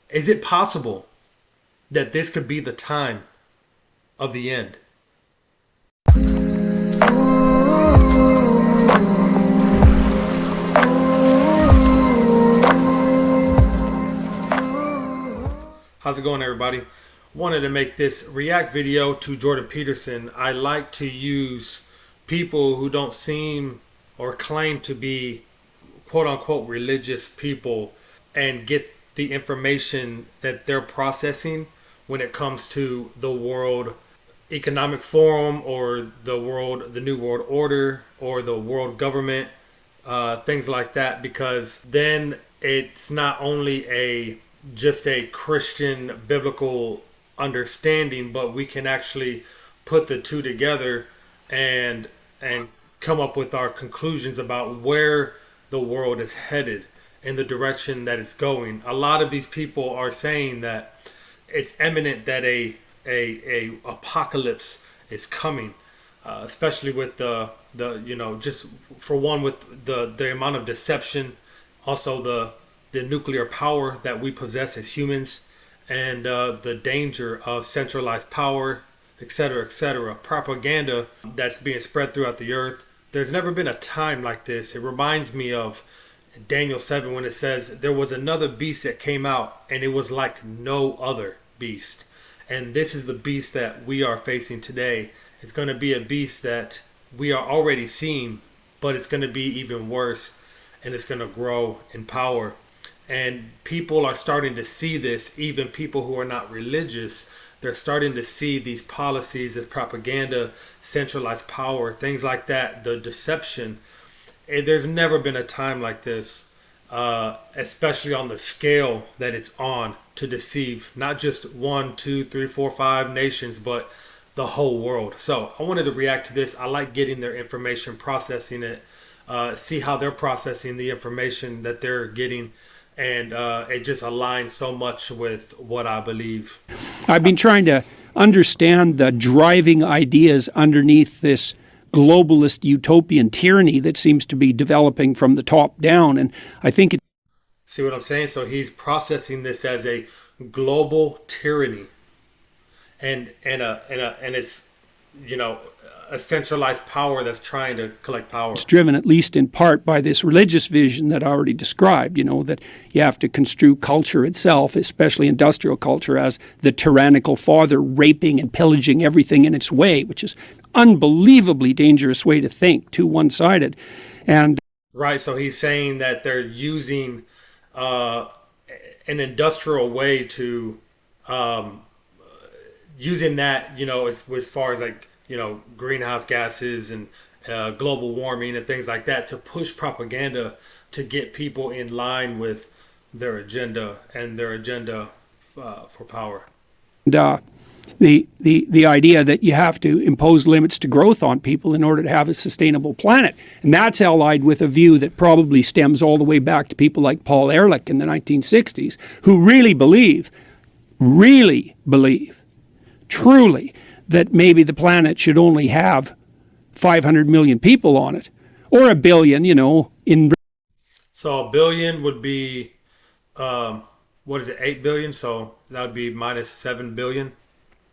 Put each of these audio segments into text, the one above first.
Is it possible that this could be the time of the end? How's it going, everybody? Wanted to make this react video to Jordan Peterson. I like to use people who don't seem or claim to be quote unquote religious people and get the information that they're processing when it comes to the World Economic Forum or the New World Order or the world government, things like that, because then it's not only just a Christian biblical understanding, but we can actually put the two together and come up with our conclusions about where the world is headed in the direction that it's going. A lot of these people are saying that it's imminent that a apocalypse is coming, especially with the just for one, with the amount of deception, also the nuclear power that we possess as humans, and the danger of centralized power, etc., etc., propaganda that's being spread throughout the earth. There's never been a time like this. It reminds me of Daniel 7 when it says there was another beast that came out and it was like no other beast. And this is the beast that we are facing today. It's going to be a beast that we are already seeing, but it's going to be even worse, and it's going to grow in power. And people are starting to see this, even people who are not religious. They're starting to see these policies of propaganda, centralized power, things like that, the deception. And there's never been a time like this, especially on the scale that it's on, to deceive not just 1, 2, 3, 4, 5 nations, but the whole world. So I wanted to react to this. I like getting their information, processing it, see how they're processing the information that they're getting. And it just aligns so much with what I believe. I've been trying to understand the driving ideas underneath this globalist utopian tyranny that seems to be developing from the top down. And I think it... See what I'm saying? So he's processing this as a global tyranny. And it's, a centralized power that's trying to collect power. It's driven at least in part by this religious vision that I already described, that you have to construe culture itself, especially industrial culture, as the tyrannical father raping and pillaging everything in its way, which is an unbelievably dangerous way to think, too one-sided. And right, so he's saying that they're using an industrial way to using that, as far as greenhouse gases and global warming and things like that, to push propaganda to get people in line with their agenda and their agenda for power. And the idea that you have to impose limits to growth on people in order to have a sustainable planet. And that's allied with a view that probably stems all the way back to people like Paul Ehrlich in the 1960s, who really believe, truly, that maybe the planet should only have 500 million people on it, or a billion, in... So a billion would be, 8 billion? So that would be minus 7 billion.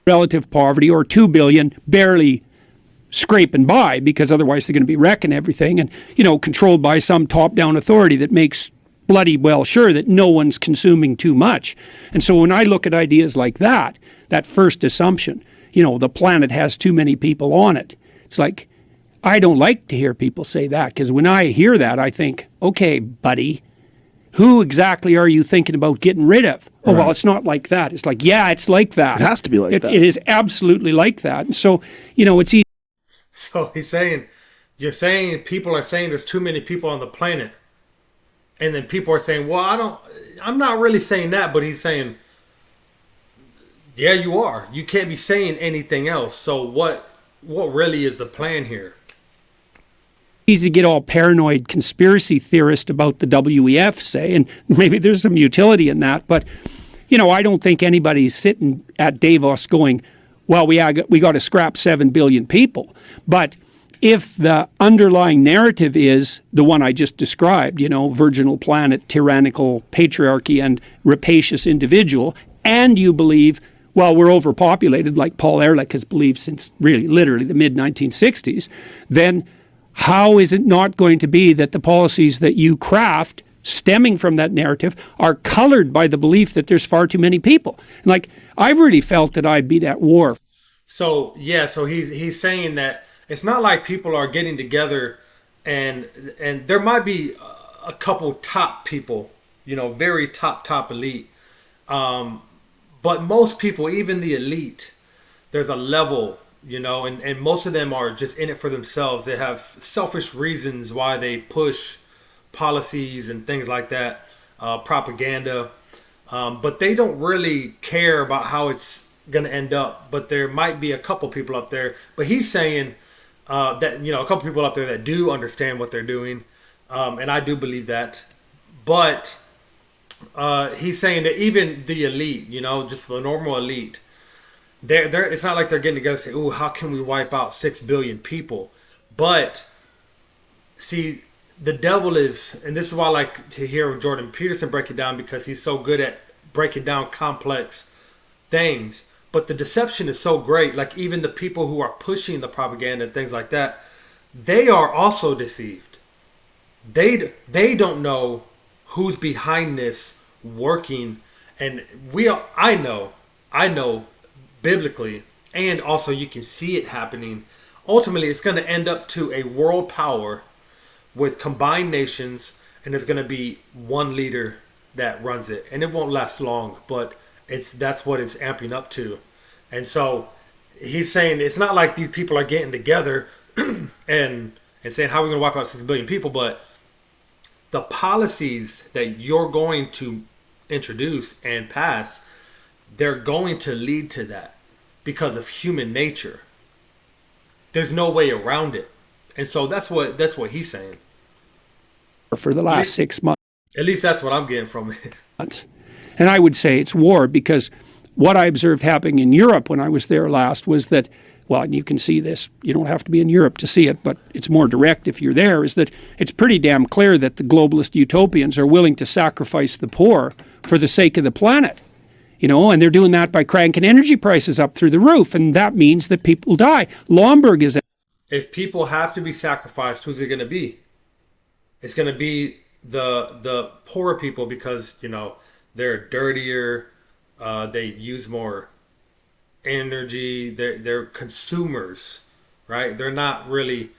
Relative poverty, or 2 billion barely scraping by, because otherwise they're going to be wrecking everything, and, controlled by some top-down authority that makes bloody well sure that no one's consuming too much. And so when I look at ideas like that first assumption, the planet has too many people on it. It's like, I don't like to hear people say that, because when I hear that, I think, okay, buddy, who exactly are you thinking about getting rid of? Oh, right. Well, it's not like that. It's like, yeah, it's like that. It has to be like that. It is absolutely like that. And so, it's easy. So he's saying, people are saying there's too many people on the planet. And then people are saying, well, I'm not really saying that, but he's saying, yeah, you are. You can't be saying anything else. So what really is the plan here? Easy to get all paranoid conspiracy theorist about the WEF, say, and maybe there's some utility in that, but I don't think anybody's sitting at Davos going, well, we got to scrap 7 billion people. But if the underlying narrative is the one I just described, virginal planet, tyrannical patriarchy, and rapacious individual, and you believe, well, we're overpopulated, like Paul Ehrlich has believed since really literally the mid-1960s, then how is it not going to be that the policies that you craft stemming from that narrative are colored by the belief that there's far too many people? And like, I've really felt that I'd be at war. So he's saying that it's not like people are getting together, and there might be a couple top people, very top elite, but most people, even the elite, there's a level, and most of them are just in it for themselves. They have selfish reasons why they push policies and things like that, propaganda, but they don't really care about how it's going to end up. But there might be a couple people up there. But he's saying that a couple people up there that do understand what they're doing, and I do believe that. But he's saying that even the elite, just the normal elite, they're it's not like they're getting together and say, "Ooh, how can we wipe out 6 billion people?" But see, the devil is, and this is why I like to hear Jordan Peterson break it down, because he's so good at breaking down complex things. But the deception is so great. Like, even the people who are pushing the propaganda and things like that, they are also deceived. They don't know who's behind this working. And I know biblically, and also you can see it happening. Ultimately, it's going to end up to a world power with combined nations, and there's going to be one leader that runs it, and it won't last long, but that's what it's amping up to. And so he's saying it's not like these people are getting together and saying, how are we going to wipe out 6 billion people? But the policies that you're going to introduce and pass, they're going to lead to that because of human nature. There's no way around it. And so that's what he's saying. For the last 6 months. At least that's what I'm getting from it. And I would say it's war, because what I observed happening in Europe when I was there last was that, well, and you can see this, you don't have to be in Europe to see it, but it's more direct if you're there, is that it's pretty damn clear that the globalist utopians are willing to sacrifice the poor for the sake of the planet. And they're doing that by cranking energy prices up through the roof, and that means that people die. Lomberg is... If people have to be sacrificed, who's it going to be? It's going to be the poor people, because, they're dirtier, they use more energy, they're consumers, right? They're not really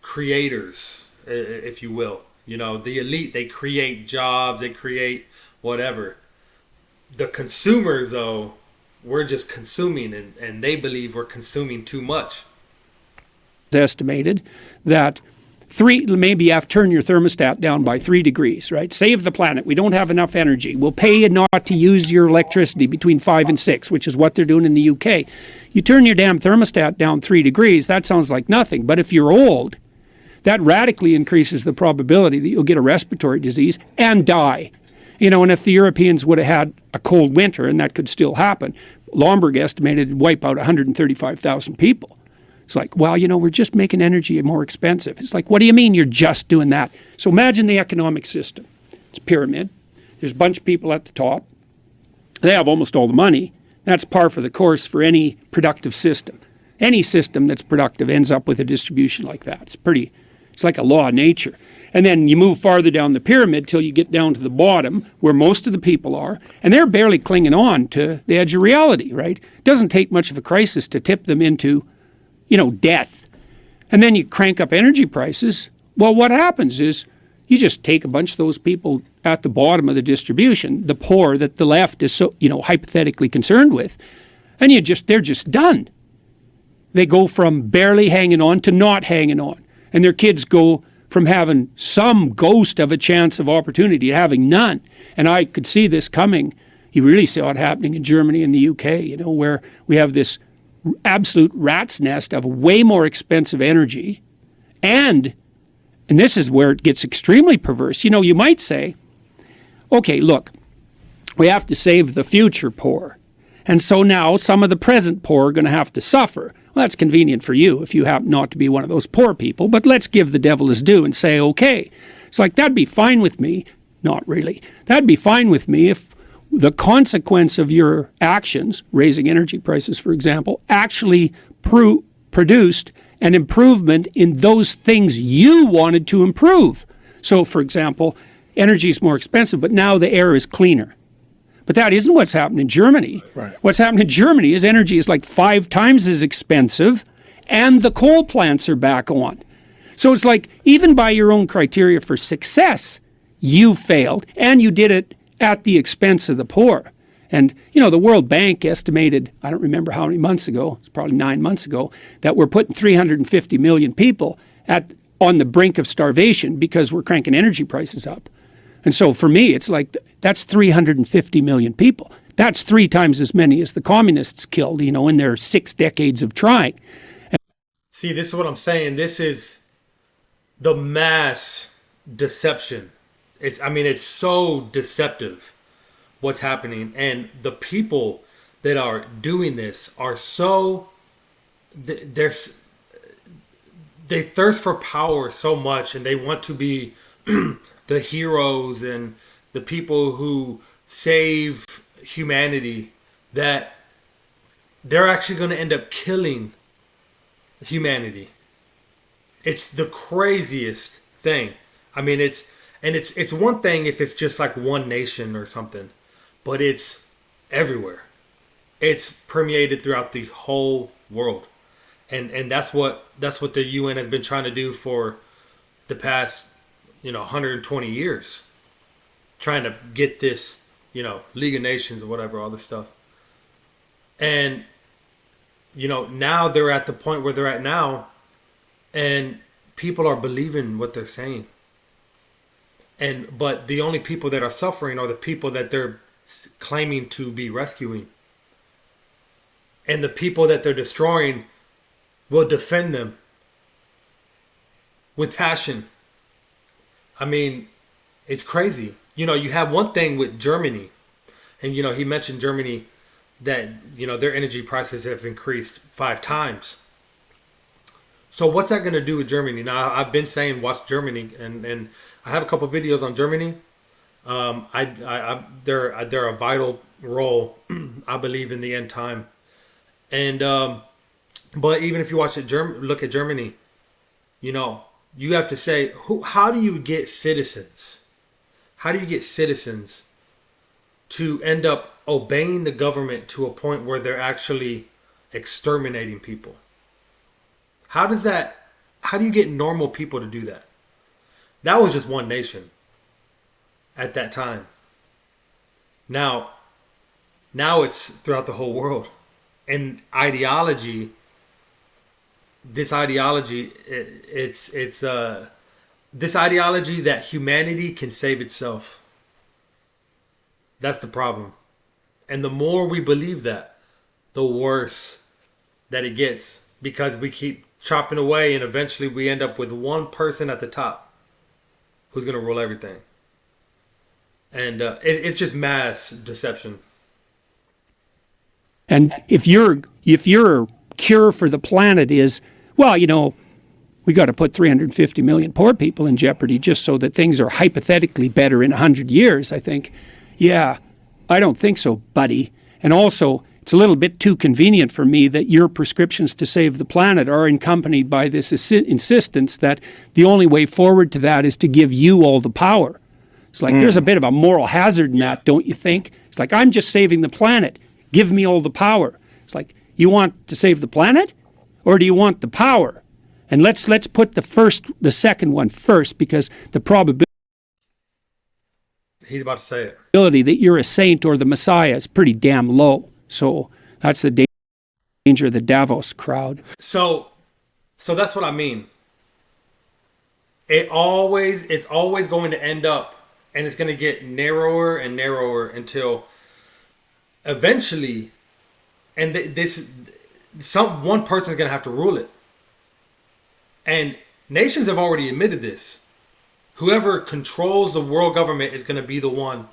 creators, if you will. The elite, they create jobs, they create whatever. The consumers, though, we're just consuming, and they believe we're consuming too much. Estimated that maybe you have to turn your thermostat down by 3 degrees, right? Save the planet. We don't have enough energy. We'll pay you not to use your electricity between 5 and 6, which is what they're doing in the UK. You turn your damn thermostat down 3 degrees, that sounds like nothing. But if you're old, that radically increases the probability that you'll get a respiratory disease and die. And if the Europeans would have had a cold winter, and that could still happen, Lomberg estimated it'd wipe out 135,000 people. It's like, well, we're just making energy more expensive. It's like, what do you mean you're just doing that? So imagine the economic system. It's a pyramid. There's a bunch of people at the top. They have almost all the money. That's par for the course for any productive system. Any system that's productive ends up with a distribution like that. It's like a law of nature. And then you move farther down the pyramid till you get down to the bottom, where most of the people are, and they're barely clinging on to the edge of reality, right? It doesn't take much of a crisis to tip them into death. And then you crank up energy prices. Well, what happens is you just take a bunch of those people at the bottom of the distribution, the poor that the left is so, hypothetically concerned with, and they're just done. They go from barely hanging on to not hanging on. And their kids go from having some ghost of a chance of opportunity to having none. And I could see this coming. You really saw it happening in Germany and the UK, where we have this absolute rat's nest of way more expensive energy. And this is where it gets extremely perverse. You might say, okay, look, we have to save the future poor. And so now some of the present poor are going to have to suffer. Well, that's convenient for you if you happen not to be one of those poor people, but let's give the devil his due and say, okay. It's like, that'd be fine with me. Not really. That'd be fine with me if the consequence of your actions, raising energy prices, for example, actually produced an improvement in those things you wanted to improve. So, for example, energy is more expensive, but now the air is cleaner. But that isn't what's happened in Germany. Right. What's happened in Germany is energy is like 5 times as expensive, and the coal plants are back on. So it's like, even by your own criteria for success, you failed, and you did it at the expense of the poor. And, the World Bank estimated, I don't remember how many months ago, it's probably 9 months ago, that we're putting 350 million people on the brink of starvation because we're cranking energy prices up. And so for me, it's like, that's 350 million people. That's 3 times as many as the communists killed, in their 6 decades of trying. See, this is what I'm saying. This is the mass deception. It's so deceptive what's happening. And the people that are doing this are so, they thirst for power so much, and they want to be the heroes and the people who save humanity, that they're actually going to end up killing humanity. It's the craziest thing. It's one thing if it's just like one nation or something, but it's everywhere. It's permeated throughout the whole world. And that's what the UN has been trying to do for the past 120 years, trying to get this, League of Nations or whatever, all this stuff. And, now they're at the point where they're at now, and people are believing what they're saying. But the only people that are suffering are the people that they're claiming to be rescuing. And the people that they're destroying will defend them with passion. It's crazy. You have one thing with Germany, and he mentioned Germany, that their energy prices have increased 5 times. So what's that going to do with Germany? Now, I've been saying watch Germany, and I have a couple videos on Germany. They're a vital role, I believe, in the end time. And but even if you watch it, look at Germany, you have to say, how do you get citizens? How do you get citizens to end up obeying the government to a point where they're actually exterminating people? How do you get normal people to do that? That was just one nation at that time. Now it's throughout the whole world. And this ideology that humanity can save itself. That's the problem. And the more we believe that, the worse that it gets, because we keep chopping away, and eventually we end up with one person at the top who's going to rule everything. And it's just mass deception. And if your cure for the planet is, we got to put 350 million poor people in jeopardy just so that things are hypothetically better in 100 years, I think, I don't think so, buddy. And also, it's a little bit too convenient for me that your prescriptions to save the planet are accompanied by this insistence that the only way forward to that is to give you all the power. It's like there's a bit of a moral hazard in that, don't you think? It's like, I'm just saving the planet. Give me all the power. It's like, you want to save the planet, or do you want the power? And let's put the second one first, because the probability He's about to say it. That you're a saint or the Messiah is pretty damn low. So that's the danger of the Davos crowd. So that's what I mean. It's always going to end up, and it's going to get narrower and narrower until eventually, and one person is going to have to rule it. And nations have already admitted this. Whoever controls the world government is going to be the one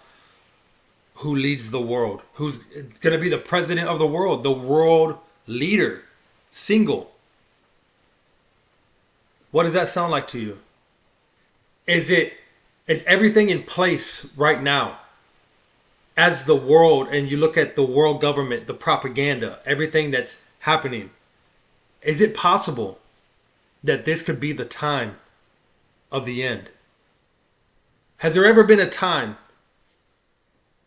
who leads the world, who's going to be the president of the world leader. single. What does that sound like to you? Is everything in place right now? As the world, and you look at the world government, the propaganda, everything that's happening, is it possible that this could be the time of the end? Has there ever been a time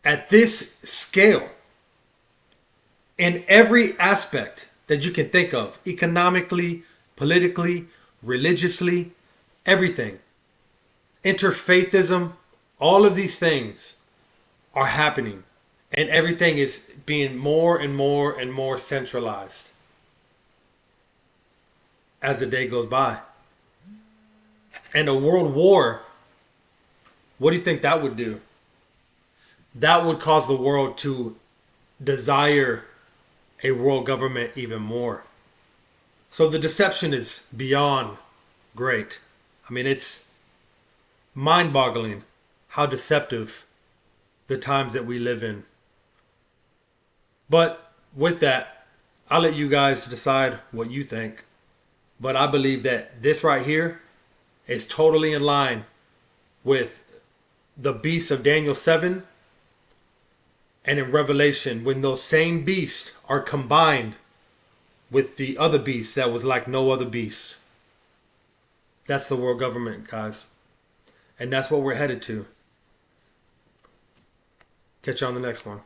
at this scale, in every aspect that you can think of, economically, politically, religiously, everything, interfaithism, all of these things are happening, and everything is being more and more and more centralized as the day goes by? And a world war, what do you think that would do? That would cause the world to desire a world government even more. So the deception is beyond great. I mean, it's mind-boggling how deceptive the times that we live in. But with that, I'll let you guys decide what you think. But I believe that this right here is totally in line with the beasts of Daniel 7 and in Revelation, when those same beasts are combined with the other beast that was like no other beast. That's the world government, guys. And that's what we're headed to. Catch you on the next one.